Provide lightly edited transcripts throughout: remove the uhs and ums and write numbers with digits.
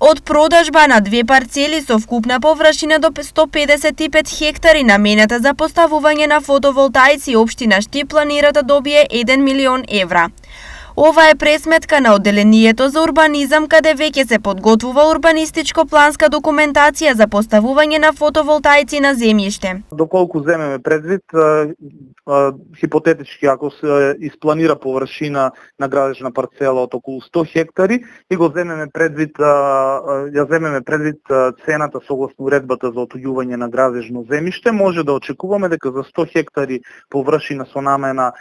Од продажба на две парцели со вкупна површина до 155 хектари наменета за поставување на фотоволтаици, општина Штип планира да добие 1 милион евра. Ова е пресметка на одделението за урбанизам, каде веќе се подготвува урбанистичко-планска документација за поставување на фотоволтаици на земјиште. Доколку земеме предвид, хипотетички, ако се испланира површина на градежна парцела од околу 100 хектари и го земеме предвид, цената согласно уредбата за отуѓување на градежно земјиште, може да очекуваме дека за 100 хектари површина со намена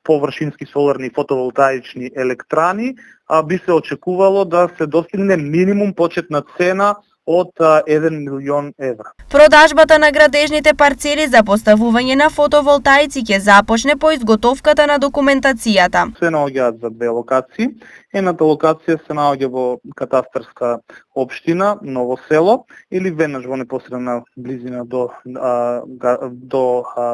површински соларни фотоволтаични електрани, би се очекувало да се достигне минимум почетна цена од 1 милион евра. Продажбата на градежните парцели за поставување на фотоволтаици ќе започне по изготовката на документацијата. Се наоѓаат за две локации. Едната локација се наоѓа во катастарска општина Ново село или веднаш во непосредна близина до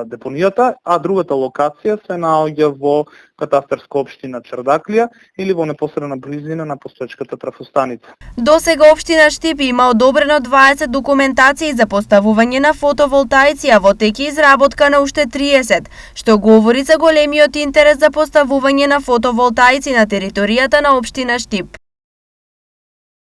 депонијата, а другата локација се наоѓа во катастарска општина Чардаклија или во непосредна близина на постоечката трафостаница. Досега општина Штип има одобрено 20 документации за поставување на фотоволтаици, а во тек е изработка на уште 30, што говори за големиот интерес за поставување на фотоволтаици на територијата на општина Штип.